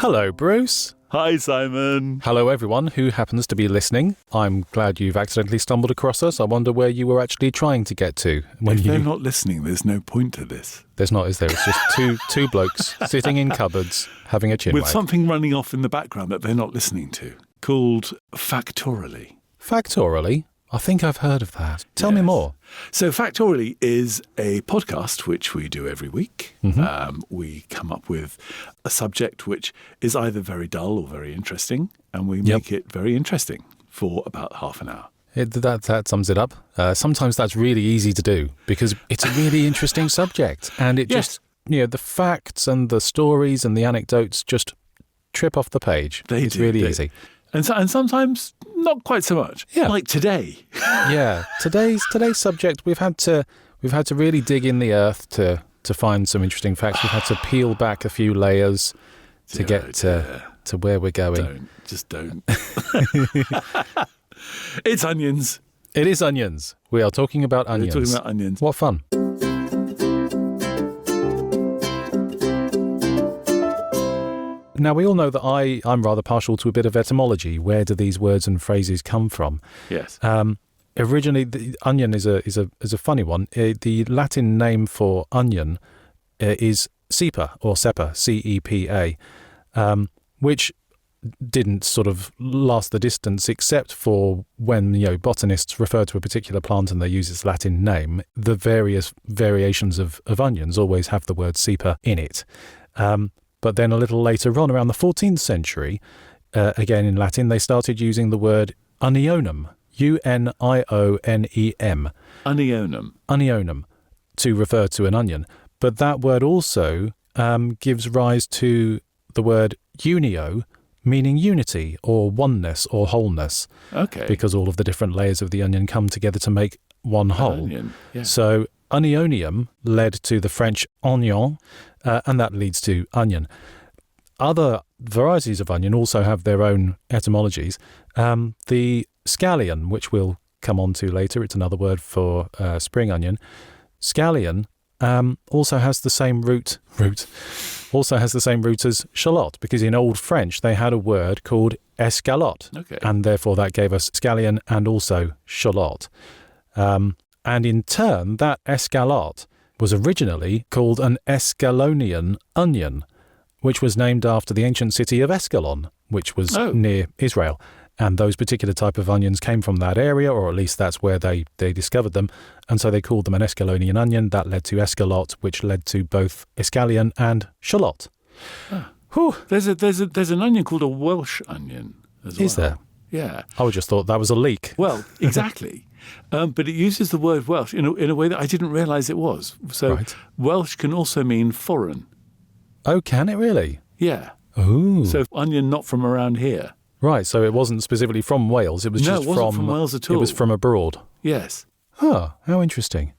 Hello, Bruce. Hi, Simon. Hello, everyone who happens to be listening. I'm glad you've accidentally stumbled across us. I wonder where you were actually trying to get to. If they're not listening, there's no point to this. There's not, is there? It's just two blokes sitting in cupboards having a chinwag. With something running off in the background that they're not listening to, called Factoraly. Factoraly? I think I've heard of that. Tell me more. So Factoraly is a podcast which we do every week. Mm-hmm. We come up with a subject which is either very dull or very interesting, and we make it very interesting for about half an hour. That sums it up. Sometimes that's really easy to do because it's a really interesting subject, and it just, the facts and the stories and the anecdotes just trip off the page. It's really easy. And sometimes not quite so much. Yeah. Like today. Yeah. Today's subject, we've had to really dig in the earth to find some interesting facts. We've had to peel back a few layers to get to where we're going. Don't. It's onions. It is onions. We are talking about onions. We're talking about onions. What fun. Now, we all know that I'm rather partial to a bit of etymology. Where do these words and phrases come from? Yes. Originally, the onion is a funny one. The Latin name for onion is cepa or cepa, C-E-P-A, which didn't sort of last the distance except for when botanists refer to a particular plant and they use its Latin name. The various variations of onions always have the word cepa in it. But then a little later on, around the 14th century, again in Latin, they started using the word unionum, U-N-I-O-N-E-M. Unionum, to refer to an onion. But that word also gives rise to the word unio, meaning unity or oneness or wholeness. Okay. Because all of the different layers of the onion come together to make one whole. Onion, yeah. So unionium led to the French oignon, and that leads to onion. Other varieties of onion also have their own etymologies. The scallion, which we'll come on to later, it's another word for spring onion. Scallion also has the same root as shallot, because in Old French they had a word called escalotte, and therefore that gave us scallion and also shallot. And in turn, that escalotte was originally called an Escalonian onion, which was named after the ancient city of Escalon, which was near Israel. And those particular type of onions came from that area, or at least that's where they discovered them. And so they called them an Escalonian onion. That led to escalotte, which led to both escallion and shallot. Whew. There's an onion called a Welsh onion as well. Is there? Yeah. I just thought that was a leak. Well, exactly. But it uses the word Welsh in a way that I didn't realise it was. So Welsh can also mean foreign. Oh, can it really? Yeah. Oh. So onion not from around here. Right, so it wasn't specifically from Wales. It was just it wasn't from Wales at all. It was from abroad. Yes. Oh, how interesting.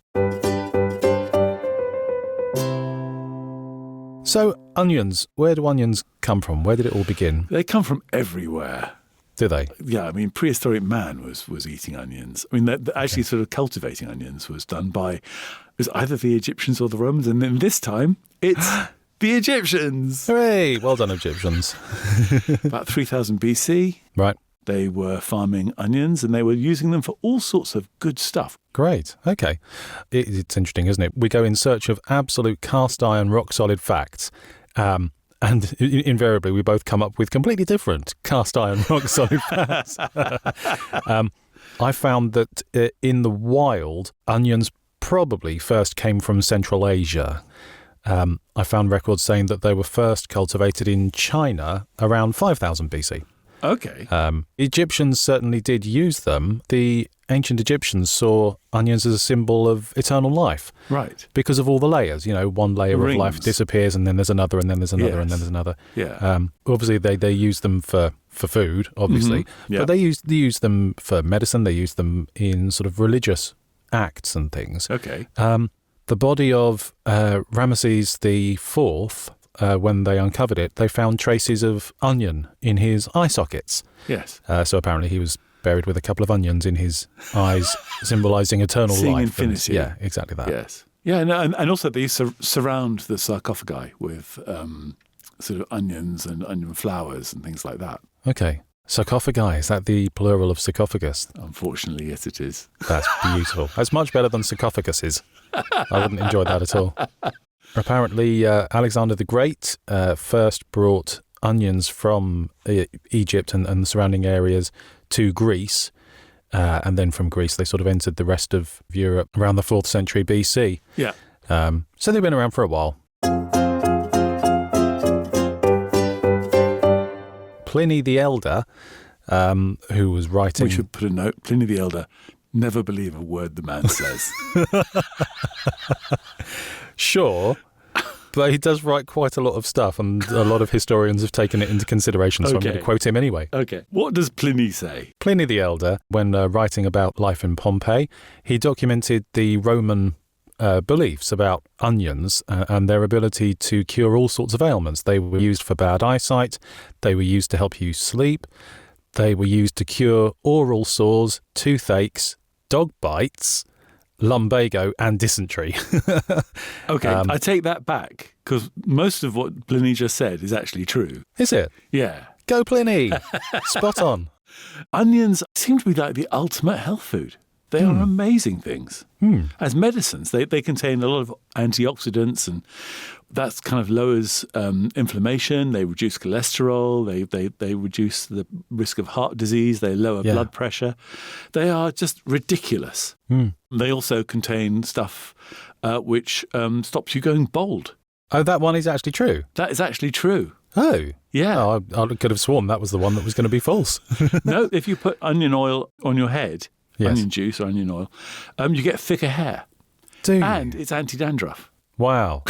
So, onions. Where do onions come from? Where did it all begin? They come from everywhere. Do they? Yeah, I mean, prehistoric man was eating onions. I mean, actually sort of cultivating onions was done by, it was either the Egyptians or the Romans, and then this time it's the Egyptians. Hooray! Well done, Egyptians. About 3000 BC. Right. They were farming onions and they were using them for all sorts of good stuff. Great. Okay. It's interesting, isn't it? We go in search of absolute cast iron, rock solid facts. And invariably, we both come up with completely different cast iron, rock solid facts. I found that in the wild, onions probably first came from Central Asia. I found records saying that they were first cultivated in China around 5000 BC. Okay. Egyptians certainly did use them. The ancient Egyptians saw onions as a symbol of eternal life. Right. Because of all the layers. One layer of life disappears and then there's another and then there's another and then there's another. Yeah. Obviously, they use them for food, obviously. Mm-hmm. Yeah. But they use them for medicine. They use them in sort of religious acts and things. Okay. The body of Ramesses IV, when they uncovered it, they found traces of onion in his eye sockets. Yes. So apparently he was buried with a couple of onions in his eyes, symbolising eternal Seeing life. Infinity. Yeah, exactly that. Yes. Yeah, and also they used to surround the sarcophagi with sort of onions and onion flowers and things like that. Okay. Sarcophagi, is that the plural of sarcophagus? Unfortunately, yes, it is. That's beautiful. That's much better than sarcophaguses. I wouldn't enjoy that at all. Apparently, Alexander the Great first brought onions from Egypt and the surrounding areas to Greece. And then from Greece, they sort of entered the rest of Europe around the 4th century BC. Yeah. So they've been around for a while. Pliny the Elder, who was writing... We should put a note. Pliny the Elder, never believe a word the man says. Sure, but he does write quite a lot of stuff, and a lot of historians have taken it into consideration, so I'm going to quote him anyway. Okay. What does Pliny say? Pliny the Elder, when writing about life in Pompeii, he documented the Roman beliefs about onions and their ability to cure all sorts of ailments. They were used for bad eyesight, they were used to help you sleep, they were used to cure oral sores, toothaches, dog bites, lumbago and dysentery. Okay, I take that back, because most of what Pliny just said is actually true. Is it? Yeah. Go Pliny! Spot on. Onions seem to be like the ultimate health food. They are amazing things. As medicines, they contain a lot of antioxidants, and that kind of lowers inflammation. They reduce cholesterol. They reduce the risk of heart disease. They lower blood pressure. They are just ridiculous. They also contain stuff which stops you going bald. Oh, that one is actually true? That is actually true. Oh. Yeah. Oh, I could have sworn that was the one that was going to be false. No, if you put onion oil on your head, Yes. onion juice or onion oil, you get thicker hair. Do you? And it's anti-dandruff. Wow.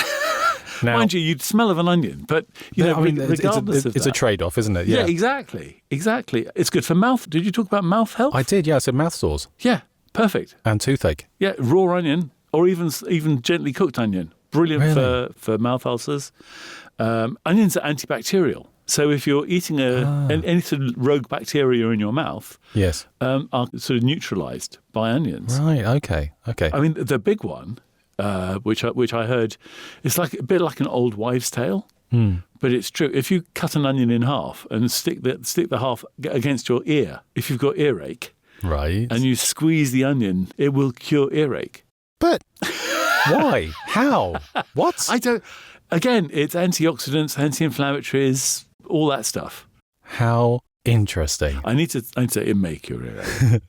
Now, Mind you, you'd smell of an onion, but regardless of that. It's a trade-off, isn't it? Yeah, exactly. It's good for mouth. Did you talk about mouth health? I did, yeah. I said mouth sores. Yeah, perfect. And toothache. Yeah, raw onion or even gently cooked onion. Brilliant Really? for mouth ulcers. Onions are antibacterial. So if you're eating any sort of rogue bacteria in your mouth, Yes. are sort of neutralised by onions. Right, okay. I mean, the big one, which I heard, it's like a bit like an old wives' tale, but it's true. If you cut an onion in half and stick the half against your ear, if you've got earache, Right. and you squeeze the onion, it will cure earache. But why? How? What? I don't. Again, it's antioxidants, anti-inflammatories, all that stuff. How interesting. I need to make your earache.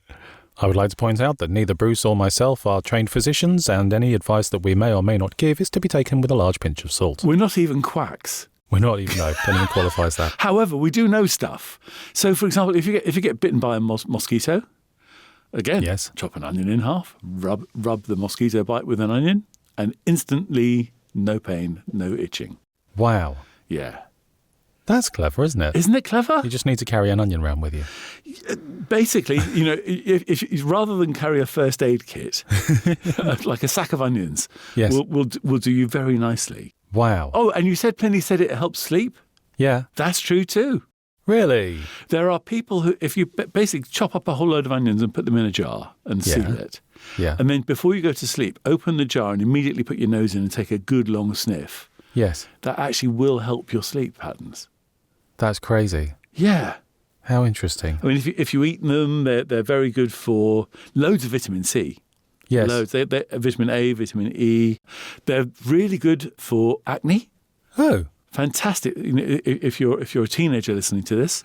I would like to point out that neither Bruce or myself are trained physicians, and any advice that we may or may not give is to be taken with a large pinch of salt. We're not even quacks. We're not even, no, don't even qualifies that. However, we do know stuff. So, for example, if you get bitten by a mosquito, again, Yes. chop an onion in half, rub the mosquito bite with an onion, and instantly no pain, no itching. Wow. Yeah. That's clever, isn't it? Isn't it clever? You just need to carry an onion around with you. Basically, if rather than carry a first aid kit, like a sack of onions, Yes. will do you very nicely. Wow. Oh, and you said Pliny said it helps sleep? Yeah. That's true too. Really? There are people who, if you basically chop up a whole load of onions and put them in a jar and seal it, Yeah. and then before you go to sleep, open the jar and immediately put your nose in and take a good long sniff, Yes. that actually will help your sleep patterns. That's crazy. Yeah. How interesting. I mean, if you eat them, they're very good for loads of vitamin C. Yes. Loads. They're vitamin A, vitamin E. They're really good for acne. Oh. Fantastic. If you're a teenager listening to this,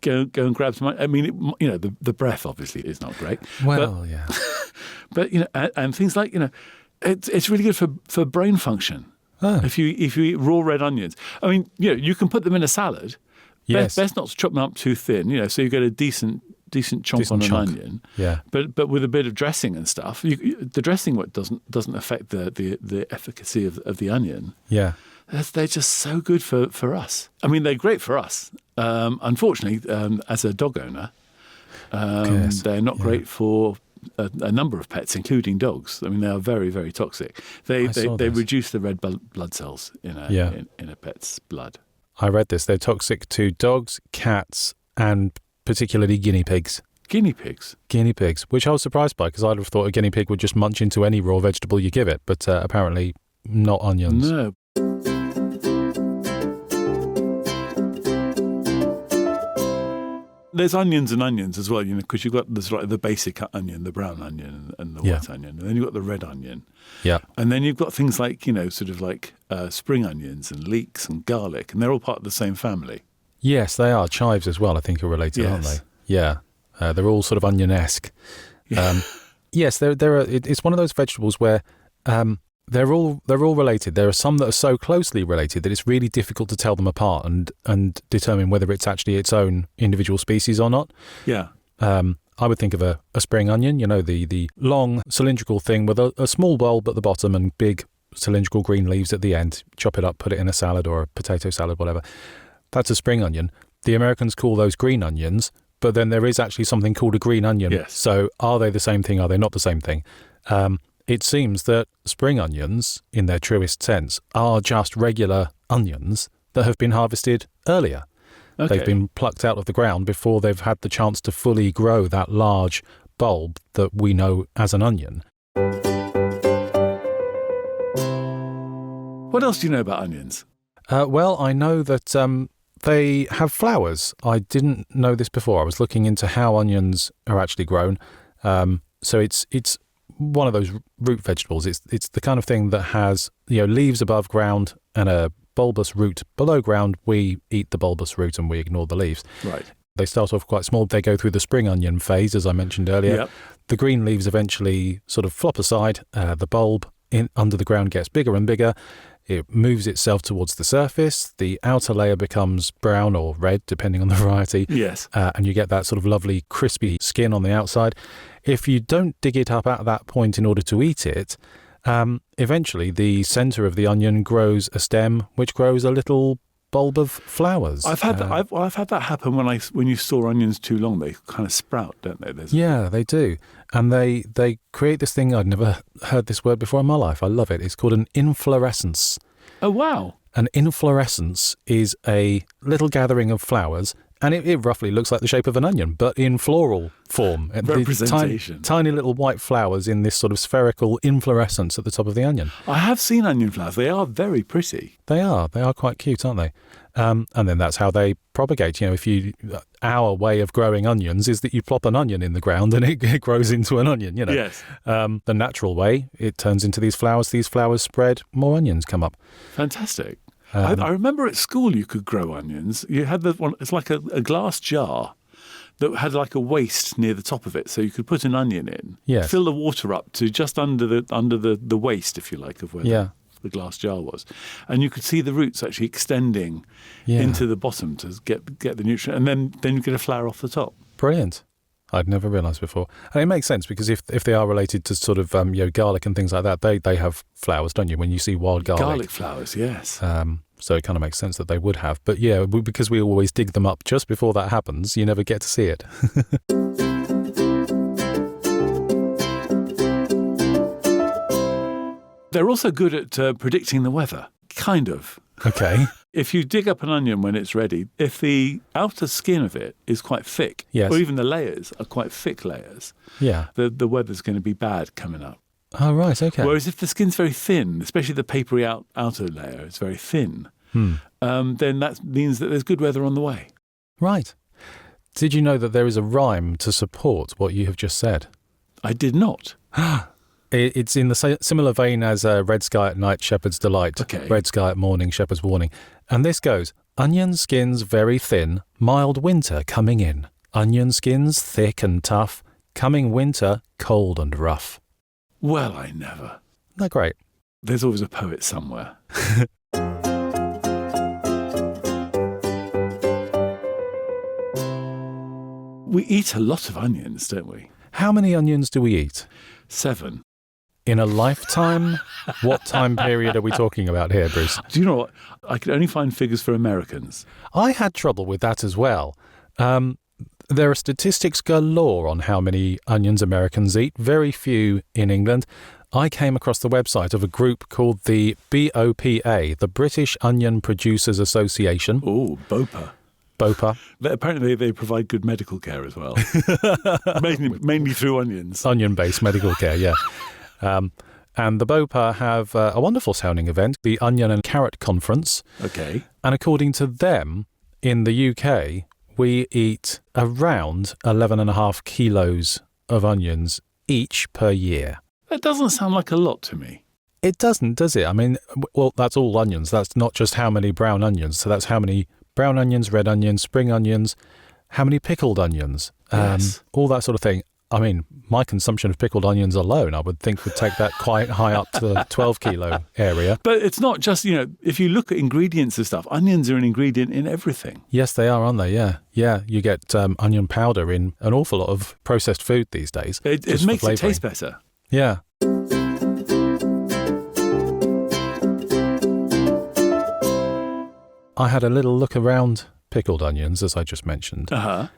go and grab some. I mean, the breath obviously is not great. Well, yeah. But and things like it's really good for brain function. Oh. If you eat raw red onions, I mean, you can put them in a salad. Yes. Best not to chop them up too thin. So you get a decent chunk on an onion. Yeah. But with a bit of dressing and stuff, the dressing doesn't affect the efficacy of the onion. Yeah. They're just so good for us. I mean, they're great for us. Unfortunately, as a dog owner, Yes. they're not great for a number of pets, including dogs. I mean, they are very, very toxic. They saw this. reduce the red blood cells in a pet's blood. I read this. They're toxic to dogs, cats, and particularly guinea pigs. Guinea pigs. Guinea pigs, which I was surprised by because I'd have thought a guinea pig would just munch into any raw vegetable you give it, but apparently not onions. No. there's onions and onions as well, because you've got this, like the basic onion, the brown onion, and the white onion, and then you've got the red onion. Yeah. And then you've got things like, sort of like spring onions and leeks and garlic, and they're all part of the same family. Yes, they are. Chives as well, I think, are related, aren't they? Yeah. They're all sort of onion-esque. Yeah. Yes, it's one of those vegetables where they're all related. There are some that are so closely related that it's really difficult to tell them apart and determine whether it's actually its own individual species or not. Yeah. I would think of a spring onion, the long cylindrical thing with a small bulb at the bottom and big cylindrical green leaves at the end. Chop it up, put it in a salad or a potato salad, whatever. That's a spring onion. The Americans call those green onions, but then there is actually something called a green onion. Yes. So are they the same thing? Are they not the same thing? It seems that spring onions, in their truest sense, are just regular onions that have been harvested earlier. Okay. They've been plucked out of the ground before they've had the chance to fully grow that large bulb that we know as an onion. What else do you know about onions? Well, I know that they have flowers. I didn't know this before. I was looking into how onions are actually grown. So it's one of those root vegetables. It's the kind of thing that has leaves above ground and a bulbous root below ground. We eat the bulbous root and we ignore the leaves. Right. They start off quite small. They go through the spring onion phase, as I mentioned earlier. Yep. The green leaves eventually sort of flop aside. The bulb under the ground gets bigger and bigger. It moves itself towards the surface. The outer layer becomes brown or red, depending on the variety. Yes. And you get that sort of lovely crispy skin on the outside. If you don't dig it up at that point in order to eat it, eventually the centre of the onion grows a stem which grows a little bulb of flowers. I've had that happen when you store onions too long. They kind of sprout, don't they? Yeah, they do. And they create this thing. I'd never heard this word before in my life. I love it. It's called an inflorescence. Oh, wow. An inflorescence is a little gathering of flowers, and it roughly looks like the shape of an onion, but in floral form. Representation. Tiny little white flowers in this sort of spherical inflorescence at the top of the onion. I have seen onion flowers. They are very pretty. They are quite cute, aren't they? And then that's how they propagate. Our way of growing onions is that you plop an onion in the ground and it grows into an onion, Yes. The natural way, it turns into these flowers spread, more onions come up. Fantastic. I remember at school you could grow onions. You had it's like a glass jar that had like a waist near the top of it, so you could put an onion in, yes. Fill the water up to just under the waist, if you like, of where the glass jar was, and you could see the roots actually extending into the bottom to get the nutrient, and then you get a flower off the top. Brilliant. I'd never realised before. And it makes sense because if they are related to sort of garlic and things like that, they have flowers, don't you? When you see wild garlic. Garlic flowers, yes. So it kind of makes sense that they would have. But because we always dig them up just before that happens, you never get to see it. They're also good at predicting the weather, kind of. Okay. If you dig up an onion when it's ready, if the outer skin of it is quite thick, yes. or even the layers are quite thick layers, the weather's going to be bad coming up. Oh, right, okay. Whereas if the skin's very thin, especially the papery outer layer is very thin, then that means that there's good weather on the way. Right. Did you know that there is a rhyme to support what you have just said? I did not. It's in the similar vein as red sky at night, shepherd's delight. Okay. Red sky at morning, shepherd's warning. And this goes, onion skins very thin, mild winter coming in. Onion skins thick and tough, coming winter cold and rough. Well, I never. Isn't that great? There's always a poet somewhere. We eat a lot of onions, don't we? How many onions do we eat? 7. In a lifetime? What time period are we talking about here, Bruce? Do you know what? I could only find figures for Americans. I had trouble with that as well. There are statistics galore on how many onions Americans eat, very few in England. I came across the website of a group called the BOPA, the British Onion Producers Association. Oh, BOPA. BOPA. Apparently they provide good medical care as well. mainly through onions. Onion-based medical care, yeah. And the BOPA have a wonderful sounding event, the Onion and Carrot Conference. Okay. And according to them, in the UK, we eat around 11.5 kilos of onions each per year. That doesn't sound like a lot to me. It doesn't, does it? I mean, well, that's all onions. That's not just how many brown onions. So that's how many brown onions, red onions, spring onions, how many pickled onions, Yes. all that sort of thing. I mean, my consumption of pickled onions alone, I would think would take that quite high up to the 12 kilo area. But it's not just, if you look at ingredients and stuff, onions are an ingredient in everything. Yes, they are, aren't they? Yeah. Yeah, you get onion powder in an awful lot of processed food these days. It makes it taste better. Yeah. I had a little look around pickled onions, as I just mentioned. Uh-huh.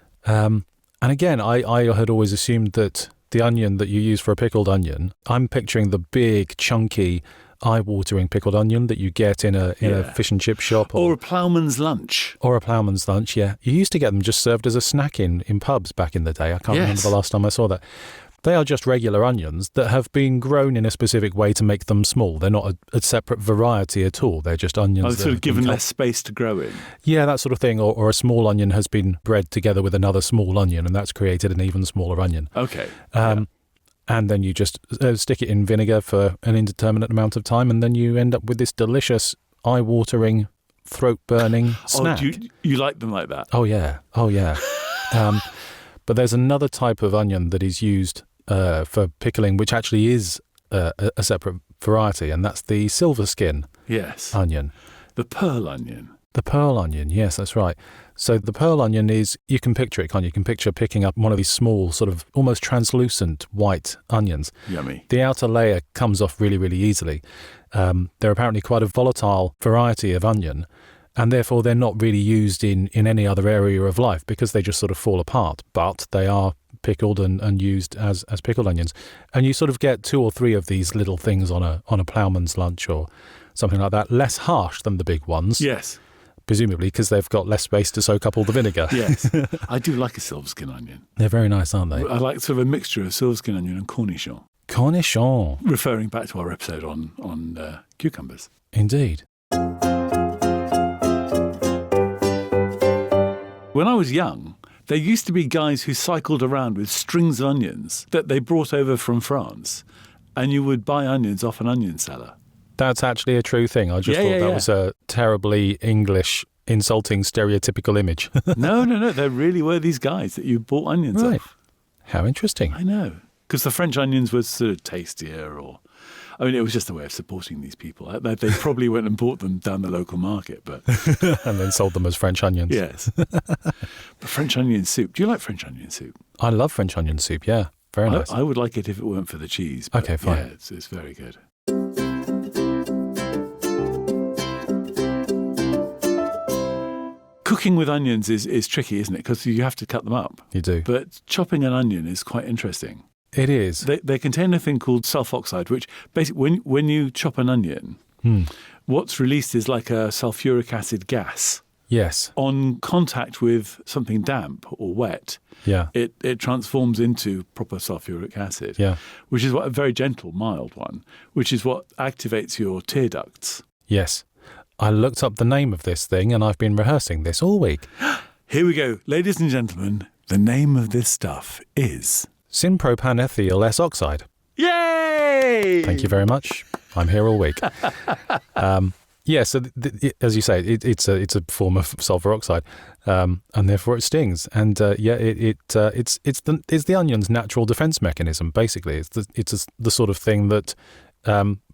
And again, I had always assumed that the onion that you use for a pickled onion, I'm picturing the big, chunky, eye-watering pickled onion that you get in a fish and chip shop. Or a ploughman's lunch. Or a ploughman's lunch, yeah. You used to get them just served as a snack in pubs back in the day. I can't remember the last time I saw that. They are just regular onions that have been grown in a specific way to make them small. They're not a separate variety at all. They're just onions. Oh, sort of given less space to grow in. Yeah, that sort of thing. Or a small onion has been bred together with another small onion, and that's created an even smaller onion. Okay. And then you just stick it in vinegar for an indeterminate amount of time, and then you end up with this delicious, eye-watering, throat-burning snack. Oh, you like them like that? Oh, yeah. Oh, yeah. But there's another type of onion that is used for pickling, which actually is a separate variety, and that's the silver skin onion. The pearl onion. The pearl onion, yes, that's right. So the pearl onion is, you can picture it, can't you? You can picture picking up one of these small, sort of almost translucent white onions. Yummy. The outer layer comes off really, really easily. They're apparently quite a volatile variety of onion, and therefore they're not really used in any other area of life because they just sort of fall apart. But they are pickled and used as pickled onions. And you sort of get 2 or 3 of these little things on a ploughman's lunch or something like that, less harsh than the big ones. Yes. Presumably because they've got less space to soak up all the vinegar. Yes. I do like a silver skin onion. They're very nice, aren't they? I like sort of a mixture of silver skin onion and cornichon. Cornichon. Referring back to our episode on cucumbers. Indeed. When I was young, there used to be guys who cycled around with strings of onions that they brought over from France, and you would buy onions off an onion seller. That's actually a true thing. I just thought that was a terribly English, insulting, stereotypical image. No. There really were these guys that you bought onions off. How interesting. I know. Because the French onions were sort of tastier it was just a way of supporting these people. They probably went and bought them down the local market, but and then sold them as French onions. Yes. But French onion soup. Do you like French onion soup? I love French onion soup, yeah. Very nice. I would like it if it weren't for the cheese. But okay, fine. Yeah, it's very good. Cooking with onions is tricky, isn't it? Because you have to cut them up. You do. But chopping an onion is quite interesting. It is. They contain a thing called sulfoxide, which basically, when you chop an onion, what's released is like a sulfuric acid gas. Yes. On contact with something damp or wet, it transforms into proper sulfuric acid, which is a very gentle, mild one, which is what activates your tear ducts. Yes. I looked up the name of this thing and I've been rehearsing this all week. Here we go. Ladies and gentlemen, the name of this stuff is synpropanethyl S oxide. Yay! Thank you very much. I'm here all week. So as you say, it's a form of sulfur oxide, and therefore it stings. And it's the onion's natural defense mechanism. Basically, it's the sort of thing that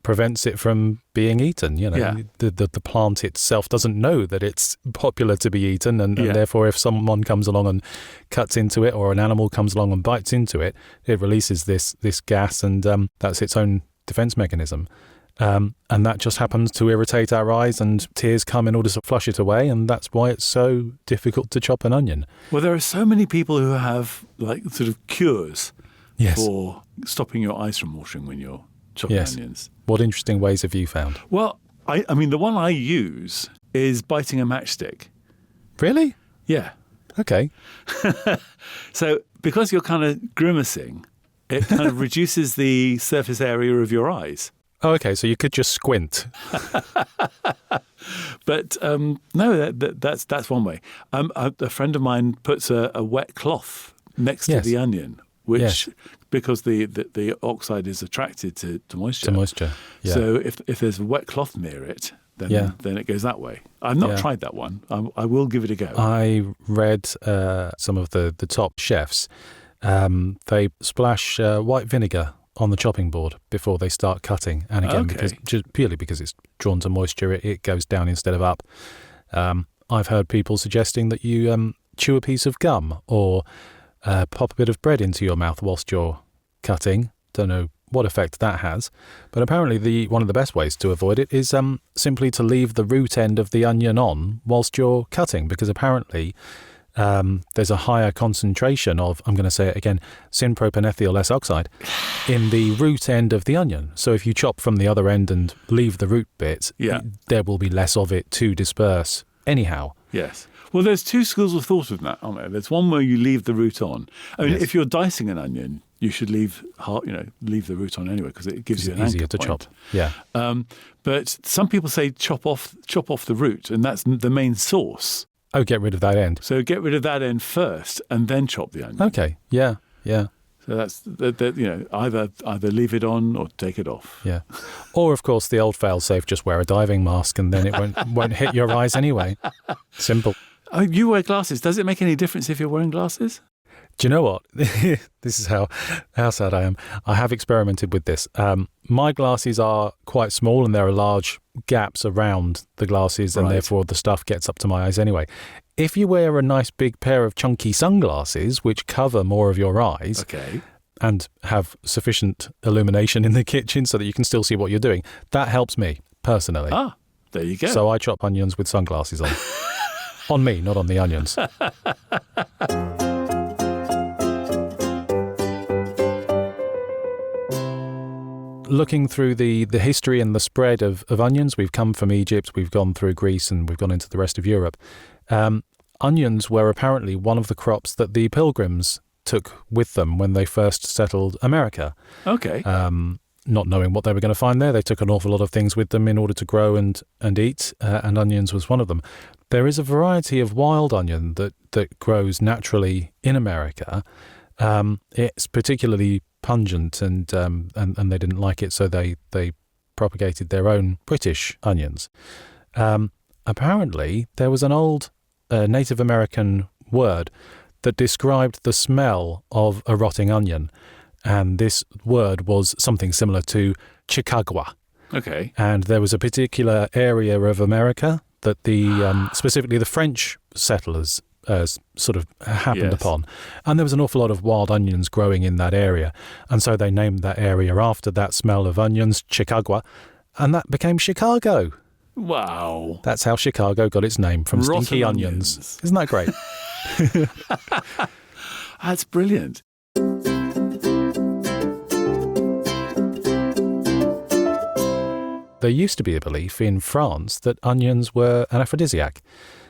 prevents it from being eaten. The plant itself doesn't know that it's popular to be eaten, and therefore if someone comes along and cuts into it, or an animal comes along and bites into it, it releases this gas, and that's its own defense mechanism. And that just happens to irritate our eyes, and tears come in order to flush it away, and that's why it's so difficult to chop an onion. Well, there are so many people who have sort of cures for stopping your eyes from watering when you're chopping onions. What interesting ways have you found? Well, I mean, the one I use is biting a matchstick. Really? Yeah. Okay. So because you're kind of grimacing, it kind of reduces the surface area of your eyes. Oh, okay, so you could just squint. But no, that's one way. A friend of mine puts a wet cloth next to the onion, which because the oxide is attracted to moisture. To moisture, yeah. So if there's a wet cloth near it, then it goes that way. I've not tried that one. I will give it a go. I read some of the top chefs. They splash white vinegar on the chopping board before they start cutting, and again, purely because it's drawn to moisture, it goes down instead of up. I've heard people suggesting that you chew a piece of gum or pop a bit of bread into your mouth whilst you're cutting. Don't know what effect that has, but apparently one of the best ways to avoid it is simply to leave the root end of the onion on whilst you're cutting, because apparently there's a higher concentration of, I'm going to say it again, synpropanethyl S oxide in the root end of the onion. So if you chop from the other end and leave the root bit, there will be less of it to disperse anyhow. Yes. Well, there's two schools of thought of that, aren't there? There's one where you leave the root on. I mean, if you're dicing an onion, you should leave the root on anyway, because it gives you an easier anchor to point. chop. Yeah. But some people say chop off the root, and that's the main sauce. Oh, get rid of that end. So get rid of that end first, and then chop the onion. Okay. Yeah. So that's either leave it on or take it off. Yeah. Or of course the old fail-safe, just wear a diving mask and then it won't hit your eyes anyway. Simple. Oh, you wear glasses. Does it make any difference if you're wearing glasses? Do you know what? This is how sad I am. I have experimented with this. My glasses are quite small and there are large gaps around the glasses, and therefore the stuff gets up to my eyes anyway. If you wear a nice big pair of chunky sunglasses, which cover more of your eyes, and have sufficient illumination in the kitchen so that you can still see what you're doing, that helps me personally. Ah, there you go. So I chop onions with sunglasses on. On me, not on the onions. Looking through the history and the spread of onions, we've come from Egypt, we've gone through Greece, and we've gone into the rest of Europe. Onions were apparently one of the crops that the Pilgrims took with them when they first settled America. Okay. Not knowing what they were going to find there, they took an awful lot of things with them in order to grow and eat, and onions was one of them. There is a variety of wild onion that grows naturally in America. It's particularly pungent, and they didn't like it, so they propagated their own British onions. Apparently, there was an old Native American word that described the smell of a rotting onion, and this word was something similar to Chicagua. Okay. And there was a particular area of America that specifically the French settlers sort of happened upon. And there was an awful lot of wild onions growing in that area. And so they named that area after that smell of onions, Chicagua, and that became Chicago. Wow. That's how Chicago got its name, from Rotten stinky onions. Isn't that great? That's brilliant. There used to be a belief in France that onions were an aphrodisiac.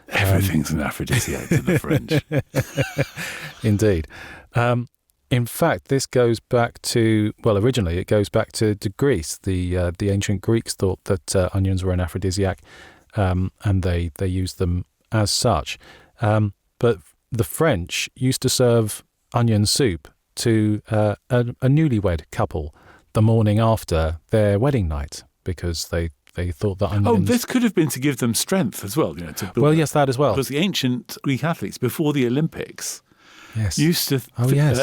Everything's an aphrodisiac to the French. Indeed. In fact, this goes back to, originally it goes back to Greece. The ancient Greeks thought that onions were an aphrodisiac, and they used them as such. But the French used to serve onion soup to a newlywed couple the morning after their wedding night, because they thought that onions... Oh, this could have been to give them strength as well. Yes, that as well. Because the ancient Greek athletes, before the Olympics, yes, used to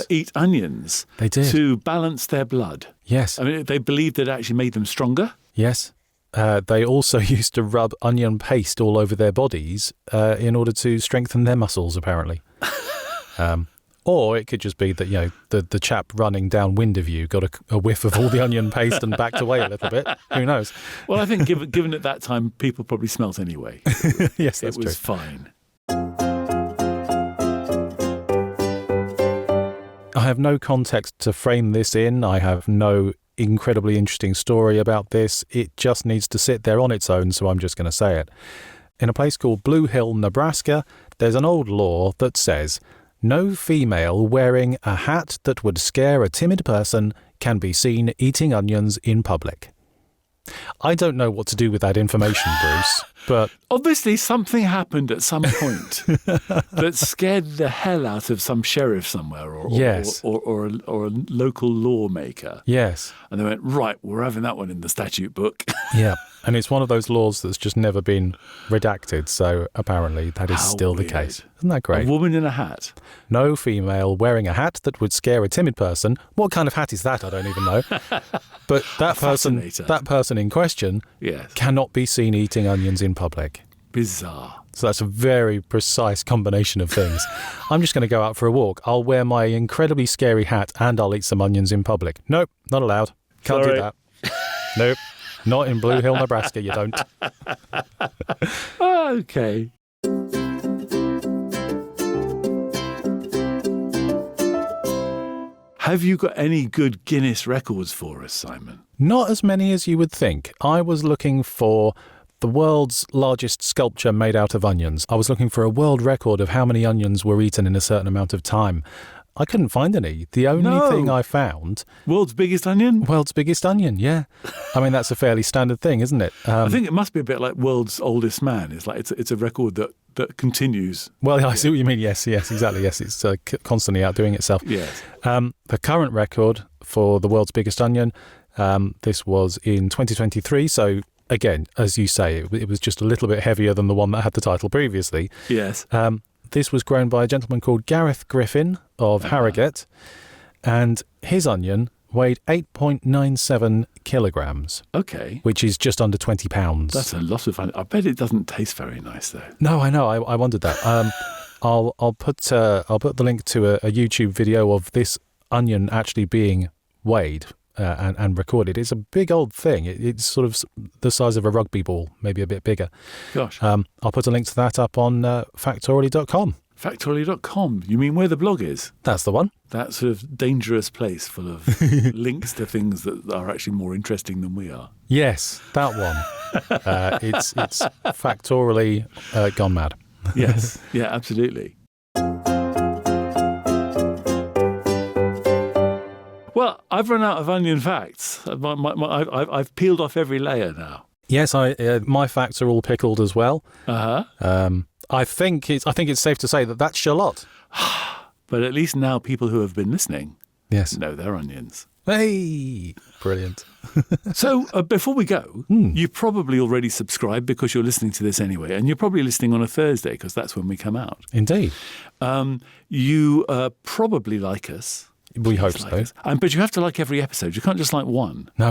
eat onions. They did. To balance their blood. Yes. I mean, they believed it actually made them stronger. Yes. They also used to rub onion paste all over their bodies in order to strengthen their muscles, apparently. Or it could just be that, the chap running downwind of you got a whiff of all the onion paste and backed away a little bit. Who knows? Well, I think given at that time, people probably smelt anyway. Yes, that's true. It was fine. I have no context to frame this in. I have no incredibly interesting story about this. It just needs to sit there on its own, so I'm just going to say it. In a place called Blue Hill, Nebraska, there's an old law that says, no female wearing a hat that would scare a timid person can be seen eating onions in public. I don't know what to do with that information, Bruce, but Obviously, something happened at some point that scared the hell out of some sheriff somewhere Yes. or a local lawmaker. yes. And they went, right, we're having that one in the statute book. Yeah. And it's one of those laws that's just never been redacted. So apparently that is How still the weird. case. Isn't that great? A woman in a hat. No female wearing a hat that would scare a timid person. What kind of hat is that? I don't even know. But that fascinator. person in question Yes. cannot be seen eating onions in public. Bizarre. So that's a very precise combination of things. I'm just going to go out for a walk. I'll wear my incredibly scary hat and I'll eat some onions in public. Nope, not allowed. Can't Sorry. do that. Nope. Not in Blue Hill, Nebraska, you don't. Okay. Have you got any good Guinness records for us, Simon? Not as many as you would think. I was looking for the world's largest sculpture made out of onions. I was looking for a world record of how many onions were eaten in a certain amount of time. I couldn't find any. The only No. thing I found, World's biggest onion? world's biggest onion, yeah. I mean, that's a fairly standard thing, isn't it? I think it must be a bit like world's oldest man. It's like it's a record that continues. Well, I see what you mean. Yes, exactly. Yes, it's constantly outdoing itself. Yes. The current record for the world's biggest onion, this was in 2023. So again, as you say, it was just a little bit heavier than the one that had the title previously. Yes. This was grown by a gentleman called Gareth Griffin of Harrogate, and his onion weighed 8.97 kilograms, Okay. which is just under 20 pounds. That's a lot of onion. I bet it doesn't taste very nice, though. No, I know. I wondered that. I'll put the link to a YouTube video of this onion actually being weighed and recorded. It's a big old thing. It's sort of the size of a rugby ball, maybe a bit bigger. Gosh. I'll put a link to that up on Factoraly.com. Factoraly.com. You mean where the blog is? That's the one. That sort of dangerous place full of links to things that are actually more interesting than we are. Yes, that one. It's Factoraly gone mad. Yes. Yeah, absolutely. Well, I've run out of onion facts. I've peeled off every layer now. Yes, my facts are all pickled as well. I think it's safe to say that that's your lot. But at least now people who have been listening Yes. know their onions. Hey, brilliant. So before we go, you probably already subscribed because you're listening to this anyway, and you're probably listening on a Thursday because that's when we come out. Indeed. You probably like us. We hope Please so. like us. But you have to like every episode. You can't just like one. No.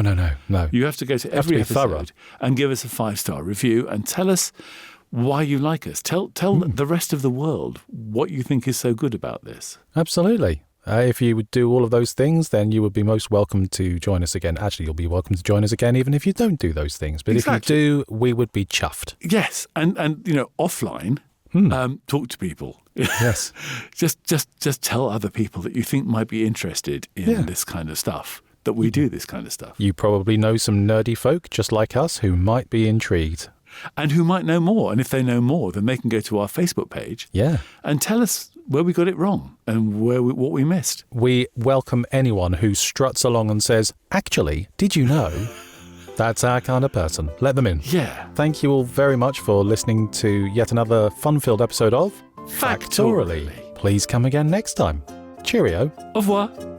You have to go to have to every be episode thorough. and give us a 5-star review and tell us why you like us. Tell the rest of the world what you think is so good about this. Absolutely. If you would do all of those things, then you would be most welcome to join us again. Actually, you'll be welcome to join us again, even if you don't do those things. But Exactly. if you do, we would be chuffed. Yes, and offline, talk to people. Yes. just tell other people that you think might be interested in this kind of stuff. That we do this kind of stuff, You probably know some nerdy folk, just like us, who might be intrigued. and who might know more. And if they know more, then they can go to our Facebook page Yeah. and tell us where we got it wrong and what we missed. We welcome anyone who struts along and says, actually, did you know? That's our kind of person. Let them in. Yeah. Thank you all very much for listening to yet another fun-filled episode of Factoraly. Please come again next time. Cheerio. Au revoir.